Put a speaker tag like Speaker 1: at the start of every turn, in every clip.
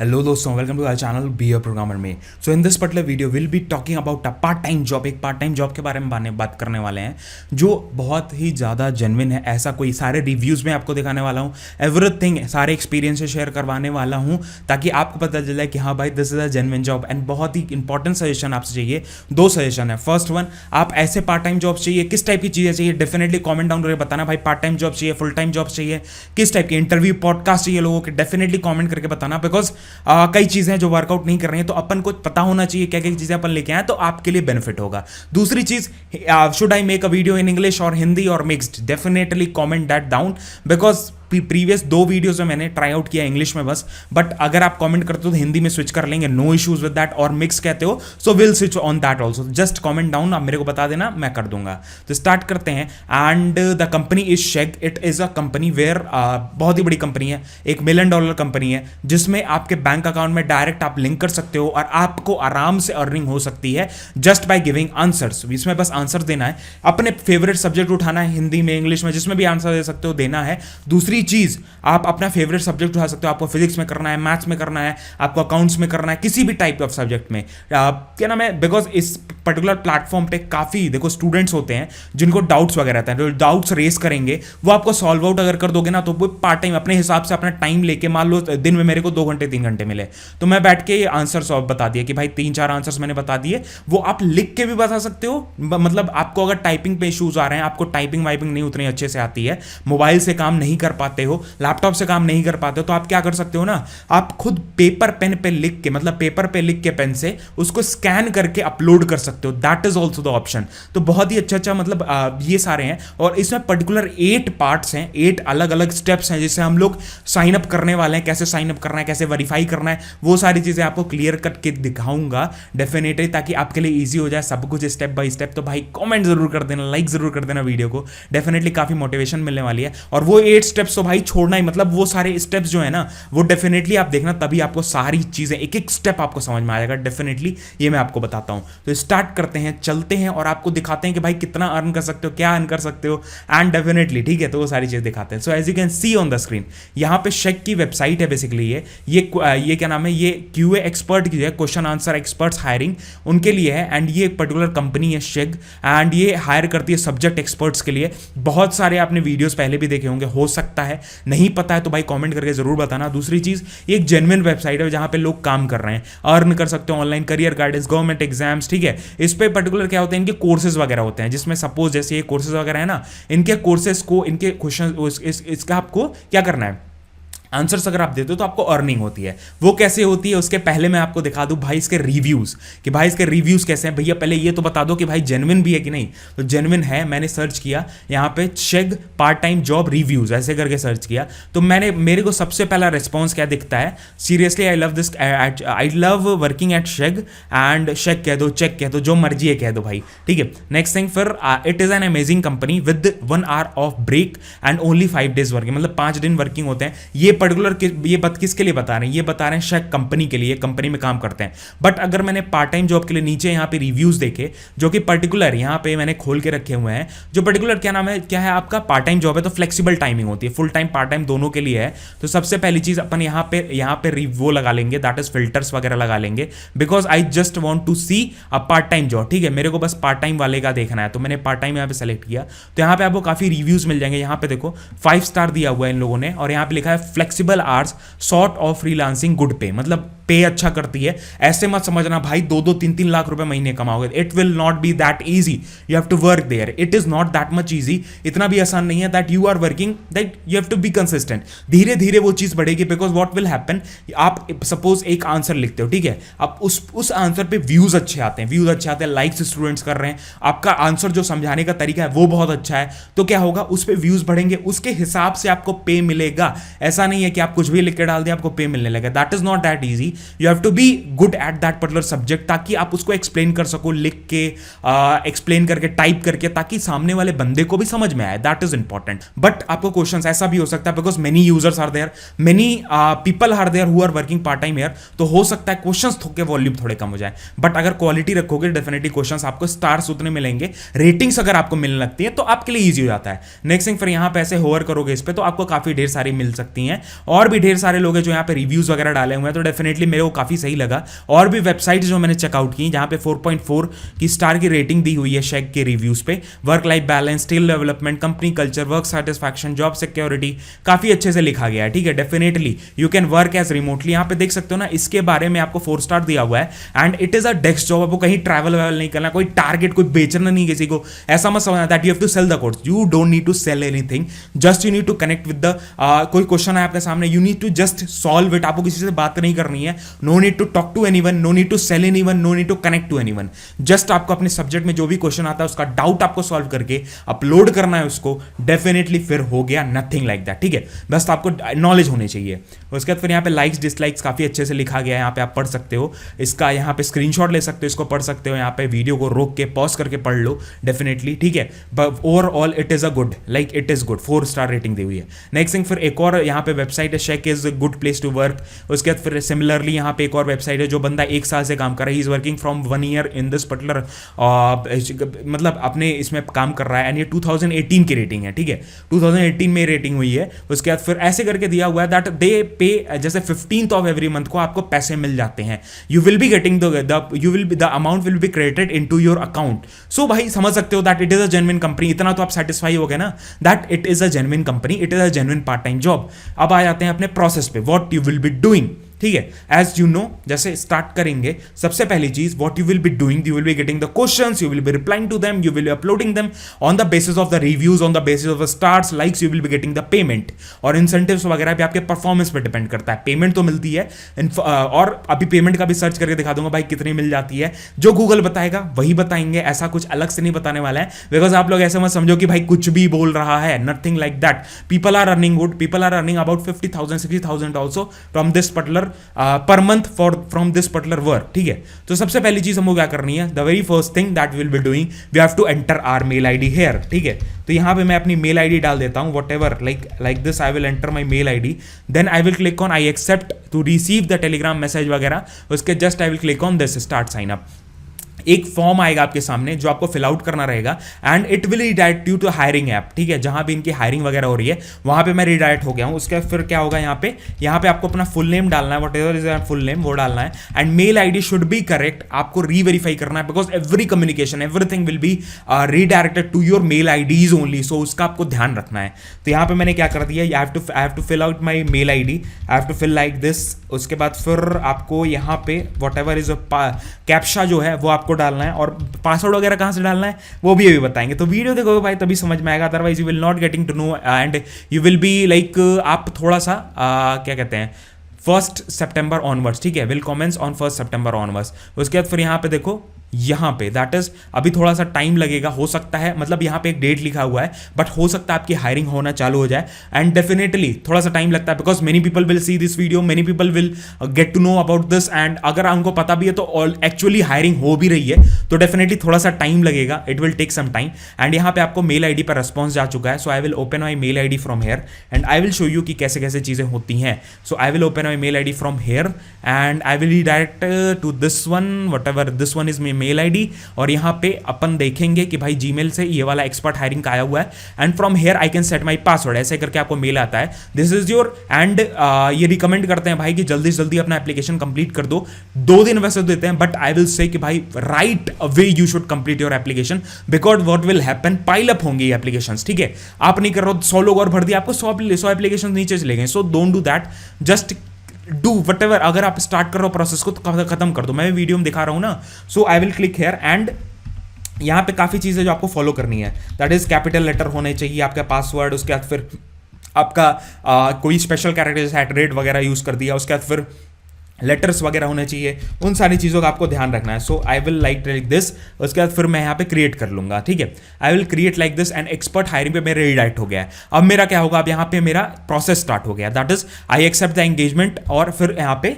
Speaker 1: Hello दोस्तों, welcome to our channel be a programmer में। So in this particular video will be talking about a part time job. एक part time job के बारे में बात करने वाले हैं जो बहुत ही ज़्यादा जेन्युइन है। ऐसा कोई सारे रिव्यूज़ में आपको दिखाने वाला हूँ, एवरीथिंग सारे एक्सपीरियंसेस शेयर करवाने वाला हूँ ताकि आपको पता चल जाए कि हाँ भाई this is a genuine job. And बहुत ही इंपॉर्टेंट सजेशन आपसे चाहिए, दो सजेशन है। फर्स्ट वन, आप ऐसे पार्ट टाइम जॉब चाहिए, किस टाइप की चीज़ें चाहिए, डेफिनेटली कॉमेंट डाउन करके बताना भाई। पार्ट टाइम जॉब चाहिए, फुल टाइम जॉब चाहिए, किस टाइप की इंटरव्यू पॉडकास्ट चाहिए लोगों के, डेफिनेटली कॉमेंट करके बताना। बिकॉज कई चीज़ें जो वर्कआउट नहीं कर रही हैं तो अपन को पता होना चाहिए क्या क्या चीज़ें अपन लेके आए तो आपके लिए बेनिफिट होगा। दूसरी चीज़, should I make a video in English और हिंदी और mixed, definitely comment that down. Because previous दो वीडियोस में मैंने ट्राई आउट किया इंग्लिश में बस, बट अगर आप कमेंट करते हो तो हिंदी में स्विच कर लेंगे, नो इश्यूज विद दैट। और मिक्स कहते हो so will switch on that also. Just comment down, आप मेरे को बता देना, मैं कर दूंगा। तो स्टार्ट करते हैं। And the company is Sheg. It is a company where, बहुत ही बड़ी कंपनी है, $1 मिलियन कंपनी है जिसमें आपके बैंक अकाउंट में डायरेक्ट आप लिंक कर सकते हो और आपको आराम से अर्निंग हो सकती है जस्ट बाय गिविंग आंसर्स। इसमें बस आंसर देना है, अपने फेवरेट सब्जेक्ट उठाना है, हिंदी में इंग्लिश में जिसमें भी आंसर दे सकते हो देना है। दूसरी चीज, आप अपना फेवरेट सब्जेक्ट उठा सकते हो। आपको फिजिक्स में करना है, मैथ्स में करना है, आपको अकाउंट्स में करना है, किसी भी टाइप ऑफ सब्जेक्ट में, क्या नाम है। बिकॉज इस पर्टिकुलर प्लेटफॉर्म पे काफी देखो स्टूडेंट्स होते हैं जिनको डाउट्स वगैरह रहते हैं, जो डाउट्स रेस करेंगे वो आपको सॉल्व आउट अगर कर दोगे ना तो वो पार्ट टाइम अपने हिसाब से अपना टाइम लेके, मान लो दिन में मेरे को 2 घंटे 3 घंटे मिले तो मैं बैठ के आंसर सॉल्व बता दिया कि भाई 3-4 आंसर्स मैंने बता दिए, वो आप लिख के भी बता सकते हो। मतलब आपको अगर टाइपिंग पे इश्यूज आ रहे हैं, आपको टाइपिंग वाइपिंग नहीं उतनी अच्छे से आती है, मोबाइल से काम नहीं कर पाते हो, लैपटॉप से काम नहीं कर पाते हो, तो आप क्या कर सकते हो ना, आप खुद पेपर पेन पे लिख के, मतलब पेपर पे लिख के पेन से उसको स्कैन करके अपलोड कर सकते हो। That is also the option. तो बहुत ही अच्छा मतलब ये सारे हैं और इसमें पर्टिकुलर 8 पार्ट्स हैं, 8 अलग अलग स्टेप्स हैं जिससे हम लोग साइन अप करने वाले हैं। कैसे साइन अप करना है, कैसे वेरीफाई करना है, वो सारी चीजें आपको क्लियर कट के दिखाऊंगा डेफिनेटली, ताकि आपके लिए इजी हो जाए सब कुछ स्टेप बाय स्टेप। तो भाई कमेंट जरूर कर देना, लाइक जरूर कर देना वीडियो को, डेफिनेटली काफी मोटिवेशन मिलने वाली है। और वो 8 स्टेप्स तो भाई छोड़ना ही, मतलब वो सारे स्टेप्स जो है ना वो डेफिनेटली आप देखना, तभी आपको सारी चीजें एक एक स्टेप आपको समझ में आएगा डेफिनेटली, ये मैं आपको बताता हूं। तो स्टार्ट करते हैं, चलते हैं और आपको दिखाते हैं कि भाई कितना अर्न कर सकते हो, क्या अर्न कर सकते हो एंड डेफिनेटली ठीक है, तो वो सारी चीजें दिखाते हैं। So as you can see on the screen, यहां पे शेग की वेबसाइट है बेसिकली। ये क्या नाम है, ये क्यूए एक्सपर्ट की है, क्वेश्चन आंसर एक्सपर्ट्स हायरिंग, उनके लिए है। एंड ये पर्टिकुलर कंपनी है शेग, एंड ये हायर करती है सब्जेक्ट एक्सपर्ट्स के लिए। बहुत सारे आपने वीडियोस पहले भी देखे होंगे, हो सकता है नहीं पता है तो भाई कमेंट करके जरूर बताना। दूसरी चीज, ये एक जेन्युइन वेबसाइट है जहां पे लोग काम कर रहे हैं, अर्न कर सकते हो online, career guidance, government exams, ठीक है। इस पे पर्टिकुलर क्या होते हैं, इनके कोर्सेज वगैरह होते हैं, जिसमें सपोज जैसे ये कोर्सेज वगैरह है ना, इनके कोर्सेज को, इनके क्वेश्चन, इसका आपको क्या करना है, आंसर्स अगर आप देते हो तो आपको अर्निंग होती है। वो कैसे होती है उसके पहले मैं आपको दिखा दूं भाई इसके रिव्यूज, कि भाई इसके रिव्यूज कैसे हैं। भैया पहले ये तो बता दो कि भाई जेन्युइन भी है कि नहीं। तो जेन्युइन है, मैंने सर्च किया यहाँ पे शेग पार्ट टाइम जॉब रिव्यूज ऐसे करके सर्च किया, तो मेरे को सबसे पहला रिस्पॉन्स क्या दिखता है, seriously I love this, I love working at Sheg, and Sheg कह दो, चेक कह दो, जो मर्जी है कह दो भाई, ठीक है। नेक्स्ट थिंग, फिर it is an amazing company with 1 hour of break and only 5 days working, मतलब 5 दिन वर्किंग होते हैं। ये पर्टिकुलर ये किसके लिए बता रहे हैं, ये बता रहे हैं शायद कंपनी के लिए, कंपनी में काम करते हैं। बट अगर मैंने पार्ट टाइम जॉब के लिए नीचे यहाँ पे रिव्यूज देखे, जो कि पर्टिकुलर यहाँ पे मैंने खोल के रखे हुए हैं, जो पर्टिकुलर क्या नाम है, क्या है आपका पार्ट टाइम जॉब है तो फ्लेक्सिबल टाइमिंग होती है, फुल टाइम पार्ट टाइम दोनों के लिए है। तो सबसे पहली चीज अपन यहाँ पे वो लगा लेंगे, दैट इज फिल्टर्स वगैरह लगा लेंगे, because I just want to see a part time job, ठीक है। मेरे को बस पार्ट टाइम वाले का देखना है, तो मैंने पार्ट टाइम यहाँ पे सेलेक्ट किया। तो यहाँ पे आपको काफी रिव्यूज मिल जाएंगे। यहाँ पे देखो 5 स्टार दिया हुआ है इन लोगों ने, और यहाँ पे लिखा है flexible hours, short of freelancing, good पे, मतलब पे अच्छा करती है। ऐसे मत समझना भाई 2-2 3-3 लाख रुपए महीने कमाओगे, it will not be that easy, you have to work there, it is not that much easy, इतना भी आसान नहीं है that you are working, that you have to be consistent. धीरे धीरे वो चीज बढ़ेगी, बिकॉज व्हाट विल हैपन, आप सपोज एक आंसर लिखते हो, ठीक है, अब उस आंसर पे व्यूज अच्छे आते हैं, लाइक्स स्टूडेंट्स कर रहे हैं, आपका आंसर जो समझाने का तरीका है वो बहुत अच्छा है, तो क्या होगा, उस पे व्यूज बढ़ेंगे, उसके हिसाब से आपको पे मिलेगा। ऐसा नहीं है कि आप कुछ भी लिख के डाल दिया आपको पे मिलने लगा, that is not that easy, you have to be good at that particular subject, ताकि आप उसको एक्सप्लेन कर सको, लिख के एक्सप्लेन करके, टाइप करके, ताकि सामने वाले बंदे को भी समझ में आए, दैट इज इंपॉर्टेंट। बट आपको क्वेश्चंस ऐसा भी हो सकता है, because many users are there, many people are there who are working part time here, तो हो सकता है क्वेश्चंस के वॉल्यूम थोड़े कम हो जाए, बट अगर क्वालिटी रखोगे डेफिनेटली क्वेश्चंस आपको स्टार्स उतने मिलेंगे, रेटिंग्स अगर आपको मिलने लगती है तो आपके लिए ईजी हो जाता है। नेक्स्ट थिंग, फिर यहां पे ऐसे होवर करोगे इस पे तो आपको काफी ढेर सारी मिल सकती हैं और भी ढेर सारे लोग हैं जो यहाँ पे रिव्यूज वगैरह डाले हुए हैं, तो डेफिनेटली मेरे को काफी सही लगा। और भी वेबसाइट जो मैंने चेकआउट की जहाँ पे 4.4 की स्टार की रेटिंग दी हुई है शेक के रिव्यूज पे। Work life balance, skill development, company culture, work satisfaction, job security, काफी अच्छे से लिखा गया है। ठीक है, definitely you can work as remotely. यहाँ पे देख सकते हो ना, इसके बारे में आपको 4 स्टार दिया हुआ है and it is a desk job. आपको कहीं ट्रैवल वैवल नहीं करना, कोई टारगेट, कोई बेचना नहीं किसी को, ऐसा मत समझना that you have to sell the course. You don't need to sell anything, just you need to connect with the कोई क्वेश्चन है आपके सामने, you need to just solve it. आपको किसी से बात नहीं करनी है, no need to talk to anyone, no need to sell anyone, no need to connect to anyone. Just आपको अपने सब्जेक्ट में जो भी क्वेश्चन आता है उसका डाउट आपको सॉल्व करके अपलोड करना है उसको, डेफिनेटली फिर हो गया, नथिंग लाइक दैट। ठीक है, बस आपको नॉलेज होनी चाहिए। उसके बाद फिर यहाँ पे लाइक्स डिसलाइक्स काफी अच्छे से लिखा गया है, यहाँ पे आप पढ़ सकते हो इसका, यहाँ पे स्क्रीनशॉट ले सकते हो, इसको पढ़ सकते हो, यहाँ पे वीडियो को रोक के पॉज करके पढ़ लो डेफिनेटली। ठीक है, but overall it is a good, like it is good, 4 star rating दी हुई है। नेक्स्ट थिंग, फिर एक और यहाँ पे वेबसाइट है, शेक is a good place to work. उसके बाद फिर सिमिलरली यहाँ पे एक और वेबसाइट है, जो बंदा 1 साल से काम कर रहा है, he is working from 1 year in this particular, मतलब अपने इसमें काम कर रहा है एंड ये 2018 की रेटिंग है। ठीक है, 2018 में रेटिंग हुई है। उसके बाद फिर ऐसे करके दिया हुआ है दैट दे पे, जैसे 15th ऑफ एवरी मंथ को आपको पैसे मिल जाते हैं, you will be getting the amount will be credited into your account. So भाई समझ सकते हो that it is a genuine company. इतना तो आप सेटिस्फाई हो गए ना that it is a genuine company, it is a genuine part time job. अब आ जाते हैं अपने प्रोसेस पे, what you will be doing. ठीक है, एज यू नो, जैसे स्टार्ट करेंगे, सबसे पहली चीज what you will be doing, you will be getting the questions, you will be replying to them, you will be uploading them on the basis of the reviews, on the basis of the stars, likes, you will be getting the payment. और incentives वगैरह भी आपके performance पे depend करता है, payment तो मिलती है। और अभी पेमेंट का भी सर्च करके दिखा दूंगा भाई कितनी मिल जाती है, जो गूगल बताएगा वही बताएंगे, ऐसा कुछ अलग से नहीं बताने वाला है। बिकॉज आप लोग ऐसे मत समझो कि भाई कुछ भी बोल रहा है, nothing like that. People are earning good, people are earning about 50,000 60,000 also from this particular per month from this particular work। ठीक है, तो सबसे पहली चीज हमको क्या करनी है, the very first thing that will be doing, we have to enter our mail ID here. ठीक है, तो यहां पे मैं अपनी मेल आईडी डाल देता हूं, whatever like this, I will enter my mail ID, then I will click on I accept to receive the Telegram message वगैरह। उसके just I will click on this start sign up. एक form आएगा आपके सामने जो आपको fill out करना रहेगा and it will redirect you to hiring app. ठीक है, जहां भी इनकी हायरिंग वगैरह हो रही है वहां पे मैं रिडायरेक्ट हो गया हूं। उसके फिर क्या होगा, यहाँ पे आपको अपना फुल नेम डालना है, whatever is full name वो डालना है and mail ID should be correct. आपको रीवेरीफाई करना है because every communication everything will be redirected to your mail IDs only, so उसका आपको ध्यान रखना है। तो यहाँ पे मैंने क्या कर दिया, I have to fill out my mail ID, I have to fill like this. उसके बाद फिर आपको यहाँ पे वट एवर इज कैप्शा जो है वो आपको डालना है, और पासवर्ड वगैरह कहां से डालना है वो भी अभी बताएंगे। तो वीडियो देखोगे भाई तभी समझ में आएगा, otherwise you will not getting to know and you will be like, आप थोड़ा सा क्या कहते हैं 1 सितंबर ऑनवर्ड्स। ठीक है, will commence on 1 September onwards. उसके बाद फिर यहाँ पे देखो, यहाँ पे दैट इज अभी थोड़ा सा टाइम लगेगा, हो सकता है, मतलब यहाँ पे एक डेट लिखा हुआ है बट हो सकता है आपकी हायरिंग होना चालू हो जाए एंड डेफिनेटली थोड़ा सा टाइम लगता है because many people will see this video, many people will get to know about this and अगर उनको पता भी है तो एक्चुअली हायरिंग हो भी रही है, तो डेफिनेटली थोड़ा सा टाइम लगेगा, it will take some time. And यहाँ पे आपको मेल आईडी पर रेस्पॉन्स जा चुका है, so I will open my mail ID from here and I will show you कि कैसे कैसे चीजें होती हैं। So I will open my mail ID from here and I will redirect to this one, whatever this one is my mail ID. और यहाँ पे अपन देखेंगे कि भाई जीमेल से ये वाला एक्सपर्ट हायरिंग का आया हुआ है and from here I can set my password, ऐसे करके आपको मेल आता है, दिस इज योर एंड ये रिकमेंड करते हैं भाई कि जल्दी से जल्दी अपना एप्लीकेशन कंप्लीट कर दो। 2 दिन वैसे देते हैं बट आई विल से कि भाई right away you should complete your application because what will happen, pile up होंगे ये एप्लीकेशंस। ठीक है, आप नहीं कर रहे हो 100 लोग और भर दिया, आपको 100 एप्लीकेशन नीचे चले गए, so don't do that, just do what ever. अगर आप स्टार्ट कर रहे हो प्रोसेस को तो खत्म कर दो, मैं वीडियो में दिखा रहा हूं ना। So I will click here and यहाँ पे काफ़ी चीज़ें जो आपको फॉलो करनी है, दैट इज कैपिटल लेटर होने चाहिए आपका पासवर्ड। उसके बाद फिर आपका कोई स्पेशल कैरेक्टर जैसे @ वगैरह यूज़ कर दिया। उसके बाद फिर लेटर्स वगैरह होने चाहिए, उन सारी चीज़ों का आपको ध्यान रखना है। So I will like this, उसके बाद फिर मैं यहाँ पे क्रिएट कर लूँगा। ठीक है, I will create like this and expert hiring पे मेरे रिडायरेक्ट हो गया है। अब मेरा क्या होगा, अब यहाँ पे मेरा प्रोसेस स्टार्ट हो गया, that is I accept the engagement और फिर यहाँ पे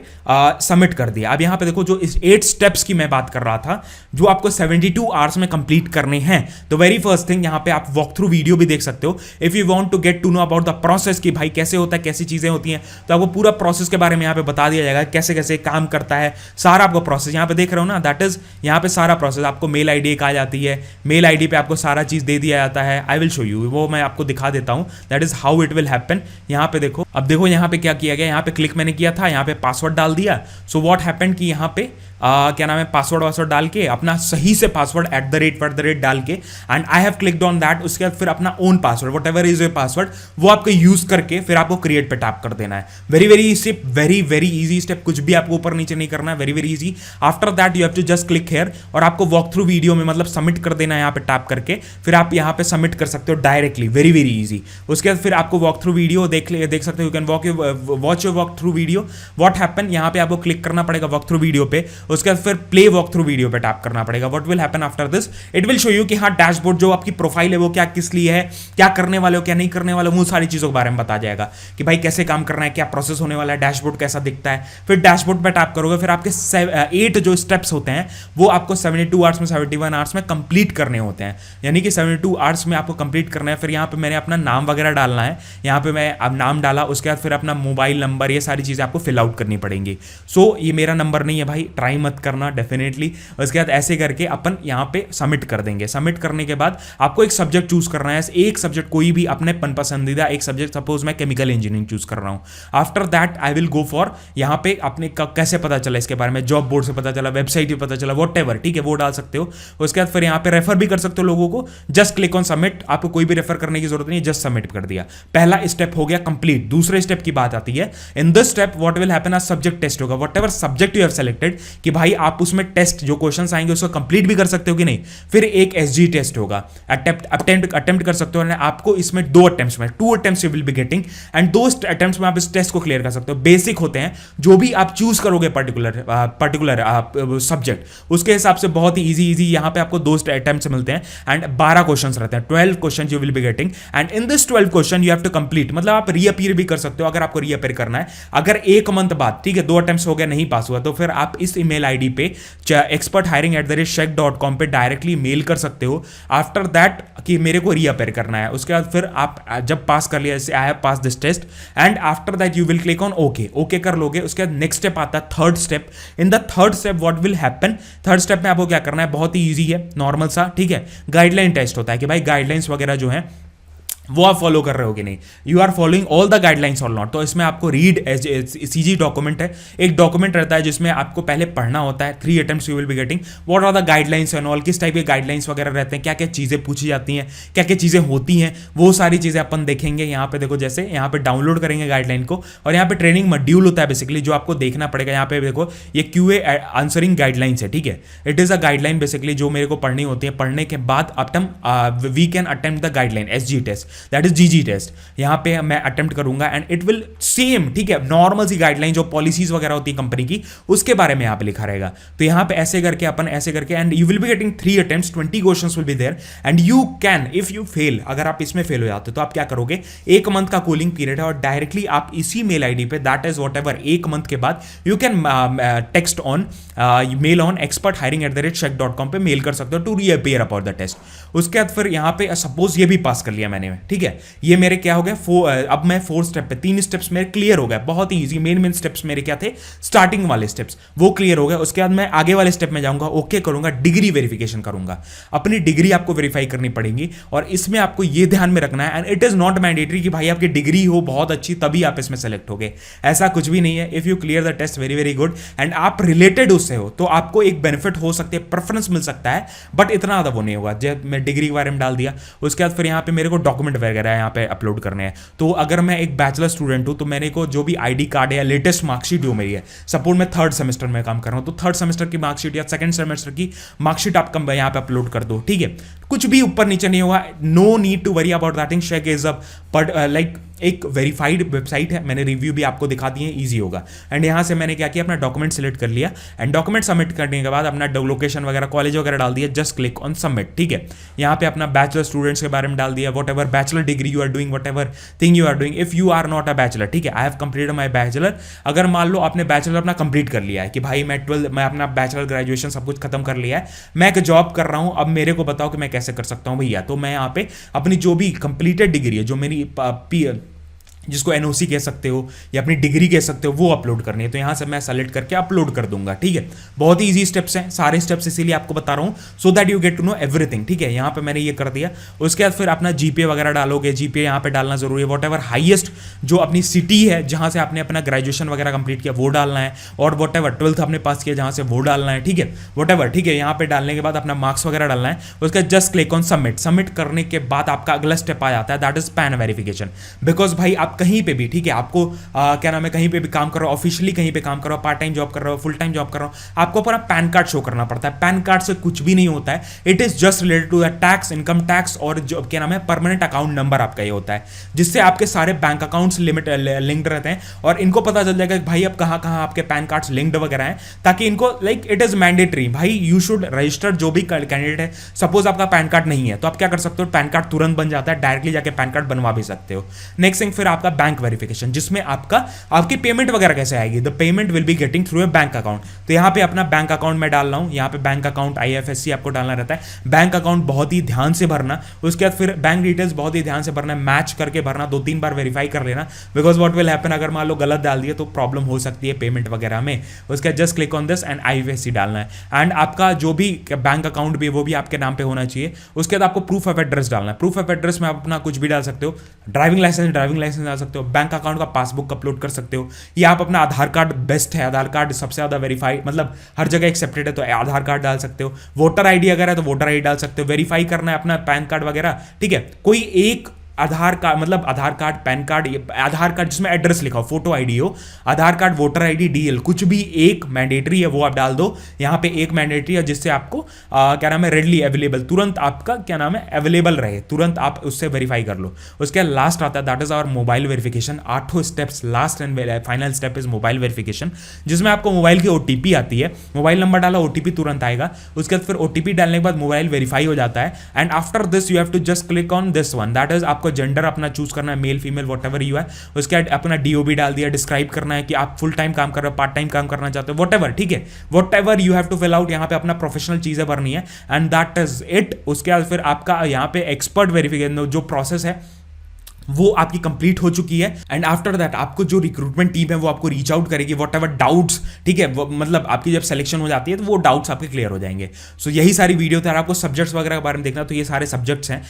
Speaker 1: सबमिट कर दिया। अब यहाँ पे देखो जो इस 8 स्टेप्स की मैं बात कर रहा था जो आपको 72 आवर्स में कंप्लीट करने हैं। तो वेरी फर्स्ट थिंग यहाँ पे आप वॉक थ्रू वीडियो भी देख सकते हो if you want to get to know about the process कि भाई कैसे होता है, कैसी चीज़ें होती हैं, तो आपको पूरा प्रोसेस के बारे में यहाँ पे बता दिया जाएगा कैसे कैसे कैसे काम करता है, सारा आपको प्रोसेस यहाँ पे देख रहे हो ना, दैट इज यहाँ पे सारा प्रोसेस। आपको मेल आईडी एक आ जाती है, मेल आईडी पे आपको सारा चीज दे दिया जाता है। आई विल शो यू, वो मैं आपको दिखा देता हूँ, that is how it will happen. यहाँ पे देखो, अब देखो यहाँ पे क्या किया गया, यहाँ पे क्लिक मैंने किया था, यहाँ पे पासवर्ड डाल दिया। सो व्हाट हैपेंड कि यहाँ पे क्या नाम है, पासवर्ड डाल के अपना सही से पासवर्ड @ डाल के, and I have clicked on that. उसके बाद फिर अपना own password, what ever is your password, वो आपको यूज करके फिर आपको क्रिएट पे टैप कर देना है। Very very step, very easy step, कुछ भी आपको ऊपर नीचे नहीं करना है, very easy. After that you have to just click here, और आपको वॉक थ्रू वीडियो में मतलब सबमिट कर देना है यहाँ पे टैप करके, फिर आप यहाँ पे सबमिट कर सकते हो डायरेक्टली, वेरी इजी। उसके बाद फिर आपको वॉक थ्रू वीडियो देख सकते हो, you can watch your walk through video. What happen, यहाँ पे आपको क्लिक करना पड़ेगा वॉक थ्रू वीडियो पे, उसके बाद फिर प्ले वॉक थ्रू वीडियो पे टैप करना पड़ेगा। What will happen after this, it will show you कि हाँ डैशबोर्ड जो आपकी प्रोफाइल है वो क्या किस लिए है, क्या करने वाले हो क्या नहीं करने वाले हो, वो सारी चीजों के बारे में बता जाएगा कि भाई कैसे काम करना है, क्या प्रोसेस होने वाला है, डैशबोर्ड कैसा दिखता है। फिर डैशबोर्ड पे टैप करोगे, फिर आपके 8 जो स्टेप्स होते हैं वो आपको 72 आवर्स में 71 आवर्स में कंप्लीट करने होते हैं, यानी कि 72 आवर्स में आपको कंप्लीट करना है। फिर यहाँ पे मैंने अपना नाम वगैरह डालना है, यहाँ पे मैं अब नाम डाला, उसके बाद फिर अपना मोबाइल नंबर, ये सारी चीजें आपको फिल आउट करनी पड़ेंगी। सो ये मेरा नंबर नहीं है भाई, ट्राई मत करना डेफिनेटली। उसके बाद ऐसे करके अपन यहाँ पे सबमिट कर देंगे। सबमिट करने के बाद आपको एक सब्जेक्ट चूज करना है, एक सब्जेक्ट कोई भी अपने पसंदीदा एक सब्जेक्ट, सपोज मैं केमिकल इंजीनियरिंग चूज कर रहा हूँ। After that I will go for, यहाँ पे अपने कैसे पता चला इसके बारे में, जॉब बोर्ड से पता चला, वेबसाइट पे पता चला, वॉट एवर, ठीक है, वो डाल सकते हो। उसके बाद फिर यहाँ पे रेफर भी कर सकते हो लोगों को, जस्ट क्लिक ऑन सबमिट, आपको कोई भी रेफर करने की जरूरत नहीं, जस्ट सबमिट कर दिया। पहला स्टेप हो गया कंप्लीट। दूसरे स्टेप की बात आती है, in this step what will happen, आज सब्जेक्ट टेस्ट होगा, what ever subject you have selected, कि भाई आप उसमें टेस्ट जो क्वेश्चंस आएंगे उसको कंप्लीट भी कर सकते हो कि नहीं। फिर एक एसजी टेस्ट होगा, अटेम्प्ट कर सकते हो, आपको इसमें 2 अटेम्प्ट्स में 2 attempts you will be getting, and 2 attempts में आप इस टेस्ट को क्लियर कर सकते हो। बेसिक होते हैं, जो भी आप चूज करोगे पर्टिकुलर सब्जेक्ट, उसके हिसाब से बहुत ही इजी यहाँ पे आपको 2 अटेम्प्ट्स मिलते हैं, एंड 12 क्वेश्चंस रहते हैं, 12 question you will be getting, and in this 12 question you have to complete, मतलब आप रीअपीयर भी कर सकते हो अगर आपको रीअपीयर करना है। अगर 1 मंथ बाद, ठीक है, 2 अटेम्प्ट्स हो गया, नहीं पास हुआ, तो फिर आप इस ईमेल आईडी पे experthiring@shek.com पे डायरेक्टली मेल कर सकते हो। आफ्टर दैट कि मेरे को रीअपेयर करना है, उसके बाद फिर आप जब पास कर लिया, जैसे I have pass this test, and after that you will click on okay कर लोगे। उसके बाद नेक्स्ट स्टेप आता है third step. In the third step what will happen, third step में आपको क्या करना है, बहुत ही ईजी है, नॉर्मल सा, ठीक है, गाइडलाइन टेस्ट होता है कि भाई गाइडलाइंस वगैरह जो है वो आप फॉलो कर रहे हो कि नहीं, you are following all the guidelines और नॉट। तो इसमें आपको रीड सीजी डॉक्यूमेंट है, एक डॉक्यूमेंट रहता है जिसमें आपको पहले पढ़ना होता है। 3 attempts you will be getting, what are the guidelines and all, किस टाइप के गाइडलाइंस वगैरह रहते हैं, क्या क्या चीज़ें पूछी जाती हैं, क्या क्या चीज़ें होती हैं, वो सारी चीज़ें अपन देखेंगे। यहाँ पे देखो, जैसे यहाँ पे डाउनलोड करेंगे गाइडलाइन को, और यहाँ पे ट्रेनिंग मॉड्यूल होता है बेसिकली जो आपको देखना पड़ेगा। यहाँ पे देखो, ये QA आंसरिंग गाइडलाइंस है, ठीक है, it is a guideline basically जो मेरे को पढ़नी होती है। पढ़ने के बाद we can attempt the guideline SG test, that is GG test. यहां पे मैं अटेम्प्ट करूंगा, एंड इट विल सेम, ठीक है, नॉर्मल सी गाइडलाइन जो पॉलिसीज वगैरह होती है कंपनी की, उसके बारे में यहां पे लिखा रहेगा। तो यहां पे ऐसे करके अपन ऐसे करके, and you will be getting 3 attempts, 20 questions will be there, and you can, if you fail, अगर आप इसमें फेल हो जाते हो तो आप क्या करोगे, 1 मंथ का कूलिंग पीरियड है, और डायरेक्टली आप इसी मेल आईडी पे, that is whatever, 1 month के बाद you can text on mail on experthiring@shek.com पे मेल कर सकते हो to reappear about the test. उसके बाद फिर यहाँ पे सपोज ये भी पास कर लिया मैंने, ठीक है, ये मेरे क्या हो गया, अब मैं 4 स्टेप पे, 3 स्टेप्स मेरे क्लियर हो गए, बहुत ही इजी। मेन स्टेप्स मेरे क्या थे, स्टार्टिंग वाले स्टेप्स वो क्लियर हो गए। उसके बाद मैं आगे वाले स्टेप में जाऊंगा, ओके करूंगा, डिग्री वेरिफिकेशन करूंगा, अपनी डिग्री आपको वेरीफाई करनी पड़ेगी, और इसमें आपको ये ध्यान में रखना है, and it is not mandatory कि भाई आपकी डिग्री हो बहुत अच्छी तभी आप इसमें सेलेक्ट हो गए, ऐसा कुछ भी नहीं है। If you clear the test very good, and आप रिलेटेड उससे हो, तो आपको एक बेनिफिट हो सकती है, प्रेफरेंस मिल सकता है, बट इतना ज्यादा वो नहीं होगा। जब मैं डिग्री के बारे में डाल दिया, उसके बाद फिर यहाँ पे मेरे को डॉक्यूमेंट वगैरह यहाँ पे अपलोड करने हैं। तो अगर मैं एक बैचलर स्टूडेंट हूँ, तो मेरे को जो भी ID कार्ड या लेटेस्ट मार्कशीट जो मेरी है, सपोज मैं 3rd सेमेस्टर में काम कर रहा हूँ, तो 3rd सेमेस्टर की मार्कशीट या 2nd सेमेस्टर की मार्कशीट आप यहाँ पे अपलोड कर दो, ठीक है, कुछ भी ऊपर नीचे नहीं होगा, no need to worry about that. Shek is a like एक वेरीफाइड वेबसाइट है, मैंने रिव्यू भी आपको दिखा दिए, इजी होगा। एंड यहाँ से मैंने क्या किया, अपना डॉक्यूमेंट सेलेक्ट कर लिया, एंड डॉक्यूमेंट सबमिट करने के बाद अपना लोकेशन वगैरह, कॉलेज वगैरह डाल दिया, जस्ट क्लिक ऑन सबमिट, ठीक है। यहाँ पे अपना बैचलर स्टूडेंट्स के बारे में डाल दिया, whatever bachelor degree you are doing, whatever thing you are doing, if you are not a bachelor, ठीक है, I have completed my bachelor. अगर मान लो आपने बैचलर अपना कंप्लीट कर लिया है कि भाई मैं अपना बैचलर ग्रेजुएशन सब कुछ खत्म कर लिया है, मैं एक जॉब कर रहा हूँ, अब मेरे को बताओ कि मैं कैसे कर सकता हूँ भैया। तो मैं यहाँ पे अपनी जो भी कंप्लीटेड डिग्री है, जो मेरी जिसको एनओसी कह सकते हो या अपनी डिग्री कह सकते हो, वो अपलोड करनी है। तो यहाँ से मैं सेलेक्ट करके अपलोड कर दूंगा, ठीक है। बहुत ही ईजी स्टेप्स हैं, सारे स्टेप्स इसीलिए आपको बता रहा हूँ so that you get to know everything, ठीक है। यहाँ पे मैंने ये कर दिया। उसके बाद फिर अपना जीपीए वगैरह डालोगे, जीपीए यहाँ पे डालना जरूरी है। वॉट एवर हाइएस्ट जो अपनी सिटी है जहाँ से आपने अपना ग्रेजुएशन वगैरह कंप्लीट किया वो डालना है, और वॉट एवर 12th आपने पास किया जहाँ से वो डालना है, ठीक है। वॉट एवर, ठीक है। यहाँ पे डालने के बाद अपना मार्क्स वगैरह डालना है। उसका just click on submit. Submit करने के बाद आपका अगला स्टेप आ जाता है, that is pan verification. Because भाई आप कहीं पे भी, ठीक है, आपको क्या नाम है, कहीं पे भी काम कर रहे हो, ऑफिशियली कहीं पे काम कर रहे हो, पार्ट टाइम जॉब कर रहे हो, फुल टाइम जॉब कर रहे हो, आपको अपना पैन कार्ड शो करना पड़ता है। पैन कार्ड से कुछ भी नहीं होता है, it is just related to the tax, income tax, और जो क्या नाम है परमानेंट अकाउंट नंबर आपका ये होता है, जिससे आपके सारे बैंक अकाउंट्स लिंक्ड रहते हैं, और इनको पता चल जाएगा कि भाई अब कहाँ कहाँ आपके पैन कार्ड्स लिंक्ड वगैरह हैं, ताकि इनको लाइक इट इज मैंडेटरी, भाई यू शुड रजिस्टर जो भी कैंडिडेट है। सपोज आपका पैन कार्ड नहीं है तो आप क्या कर सकते हो, पैन कार्ड तुरंत बन जाता है, डायरेक्टली जाके पैन कार्ड बनवा भी सकते हो। नेक्स्ट थिंग फिर आपका बैंक वेरिफिकेशन, जिसमें आपकी पेमेंट वगैरह कैसे आएगी, the payment will be getting through a bank account. तो यहाँ पे अपना बैंक अकाउंट में डाल रहा हूँ, यहाँ पे बैंक अकाउंट आईएफएससी आपको डालना रहता है। बैंक अकाउंट बहुत ही ध्यान से भरना, उसके बाद फिर बैंक डिटेल्स बहुत ही ध्यान से भरना, मैच करके भरना, 2-3 बार वेरीफाई कर लेना, बिकॉज व्हाट विल हैपन, अगर मान लो गलत डाल दिए तो प्रॉब्लम हो सकती है पेमेंट वगैरह में। उसके बाद just click on this and IFSC डालना है, एंड आपका जो भी बैंक अकाउंट भी वो भी आपके नाम पे होना चाहिए। उसके बाद आपको प्रूफ ऑफ एड्रेस डालना है। प्रूफ ऑफ एड्रेस में आप अपना कुछ भी डाल सकते हो, ड्राइविंग लाइसेंस डाल सकते हो, बैंक अकाउंट का पासबुक अपलोड कर सकते हो, या आप अपना आधार कार्ड बेस्ट है, आधार कार्ड सबसे ज्यादा वेरीफाई, मतलब हर जगह एक्सेप्टेड है, तो आधार कार्ड डाल सकते हो। वोटर आईडी अगर है तो वोटर आईडी डाल सकते हो। वेरीफाई करना है अपना पैन कार्ड वगैरह, ठीक है। कोई एक आधार कार्ड, मतलब आधार कार्ड, पैन कार्ड, आधार कार्ड जिसमें एड्रेस लिखा हो, फोटो आईडी हो, आधार कार्ड, वोटर आईडी, डीएल, कुछ भी एक मैंडेटरी है वो आप डाल दो। यहाँ पे एक मैंडेटरी है जिससे आपको क्या नाम है रेडली अवेलेबल, तुरंत आपका क्या नाम है अवेलेबल रहे, तुरंत आप उससे वेरीफाई कर लो। उसके लास्ट आता है that is our mobile verification. 8 steps, last and final step is mobile verification, जिसमें आपको मोबाइल की ओटीपी आती है। मोबाइल नंबर डाला, ओटीपी तुरंत आएगा। उसके बाद फिर ओटीपी डालने के बाद मोबाइल वेरीफाई हो जाता है, and after this you have to just click on this one, that is आपको जेंडर अपना चूज करना है, male female whatever you है। उसके बाद अपना डीओबी डाल दिया, डिस्क्राइब करना है कि आप फुल टाइम काम कर रहे हो, पार्ट टाइम काम करना चाहते हो, वॉट एवर, ठीक है। Whatever you have to fill out, यहाँ पे अपना प्रोफेशनल चीजें भरनी है, एंड दैट इज इट। उसके बाद फिर आपका यहाँ पे एक्सपर्ट वेरिफिकेशन जो प्रोसेस है वो आपकी कंप्लीट हो चुकी है, एंड आफ्टर दैट आपको जो रिक्रूटमेंट टीम है वो आपको रीच आउट करेगी, वॉट एवर डाउट्स, ठीक है, मतलब आपकी जब सिलेक्शन हो जाती है तो वो डाउट्स आपके क्लियर हो जाएंगे। सो यही सारी वीडियो थी। आपको सब्जेक्ट्स वगैरह के बारे में देखना तो ये सारे सब्जेक्ट्स हैं,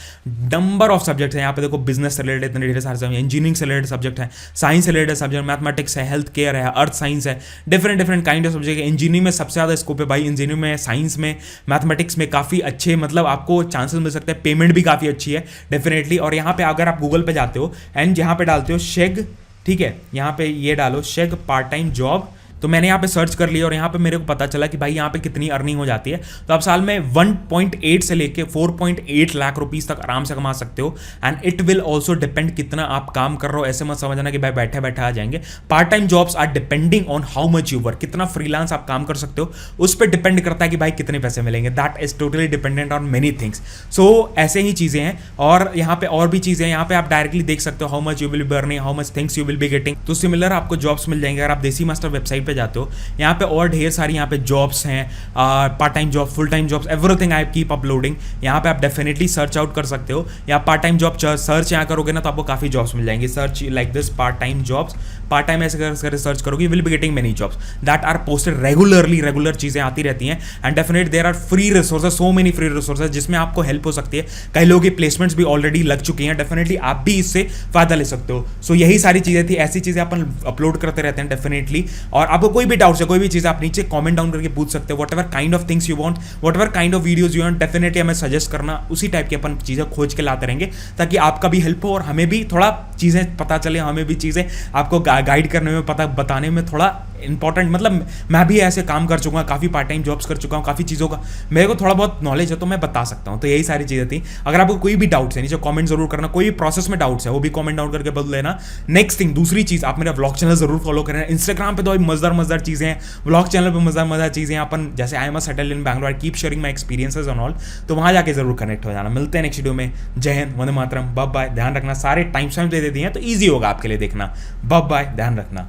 Speaker 1: नंबर ऑफ सब्जेक्ट्स हैं। यहाँ पे देखो बिजनेस से रिलेटेड इतने ढेर सारे, इंजीनियरिंग से रिलेटेड सब्जेक्ट है, साइंस से रिलेटेड सब्जेक्ट, मैथमेटिक्स है, हेल्थ केयर है, अर्थ साइंस है, डिफरेंट काइंड ऑफ सब्जेक्ट है। इंजीनियरिंग में सबसे ज्यादा स्कोप है भाई, इंजीनियरिंग में, साइंस में, मैथमेटिक्स में काफी अच्छे, मतलब आपको चांसेस मिल सकते हैं, पेमेंट भी काफी अच्छी है डेफिनेटली। और यहाँ पे अगर आप गूगल पे जाते हो एंड यहाँ पे डालते हो शेग, ठीक है, यहाँ पे ये डालो शेग पार्ट टाइम जॉब, तो मैंने यहाँ पे सर्च कर लिया और यहाँ पे मेरे को पता चला कि भाई यहाँ पे कितनी अर्निंग हो जाती है। तो आप साल में 1.8 से लेके 4.8 लाख रुपीस तक आराम से कमा सकते हो, and it will also depend कितना आप काम कर रहे हो। ऐसे मत समझना कि भाई बैठे बैठे आ जाएंगे। Part time jobs are depending on how much you work, कितना फ्रीलांस आप काम कर सकते हो उस पर डिपेंड करता है कि भाई कितने पैसे मिलेंगे। That is totally dependent on many things. So ऐसे ही चीजें हैं, और यहाँ पे और भी चीजें हैं। यहाँ पे आप डायरेक्टली देख सकते हो how much you will be earning, how much things you will be getting. तो सिमिलर आपको जॉब्स मिल जाएंगे अगर आप देसी मास्टर वेबसाइट पे जाते हो। यहाँ पे और ढेर सारी यहाँ पे जॉब्स हैं, part time job, full time jobs, everything I keep uploading. यहाँ पे आप डेफिनेटली सर्च आउट कर सकते हो, या पार्ट टाइम जॉब सर्च यहाँ करोगे ना तो आपको काफी जॉब्स मिल जाएंगे। Search like this part time jobs, part time ऐसे कर सर्च करोगे, will be getting many jobs that are posted regularly. Regular चीजें आती रहती हैं, and definite there are free resources, so many free resources जिसमें आपको हेल्प हो सकती है। कई लोगों की प्लेसमेंट्स भी ऑलरेडी लग चुकी हैं, डेफिनेटली आप भी इससे फायदा ले सकते हो। सो यही सारी चीजें थी, ऐसी चीजें अपन अपलोड करते रहते हैं डेफिनेटली। और आपको कोई भी डाउट है, कोई भी चीज आप नीचे कमेंट डाउन करके पूछ सकते हो। What ever kind of things you want, what ever kind of videos you want, definitely हमें सजेस्ट करना। उसी टाइप की अपन चीजें खोज के लाते रहेंगे ताकि आपका भी हेल्प हो और हमें भी थोड़ा चीजें पता चले, हमें भी चीजें आपको गाइड करने में, पता बताने में थोड़ा इंपॉर्टेंट, मतलब मैं भी ऐसे काम कर चुका हूँ, काफी पार्ट टाइम जॉब्स कर चुका हूँ, काफी चीजों का मेरे को थोड़ा बहुत नॉलेज है तो मैं बता सकता हूँ। तो यही सारी चीजें थी। अगर आपको कोई भी डाउट्स है नीचे कमेंट जरूर करना, कोई भी प्रोसेस में डाउट्स है वो भी कमेंट डाउन करके बदल लेना। नेक्स्ट थिंग, दूसरी चीज, आप मेरा व्लॉग चैनल जरूर फॉलो करना। इंस्टाग्राम पे तो मजेदार चीजें हैं, व्लॉग चैनल पे मजेदार चीजें हैं। अपन जैसे I am settle in Bangalore, I keep sharing my experiences on all, तो वहां जाके जरूर कनेक्ट हो जाना। मिलते हैं नेक्स्ट वीडियो में। जय हिंद, वंदे मातरम, बाय बाय। ध्यान रखना, सारे टाइम दे देती हैं तो ईजी होगा आपके लिए देखना। बाय बाय, ध्यान रखना।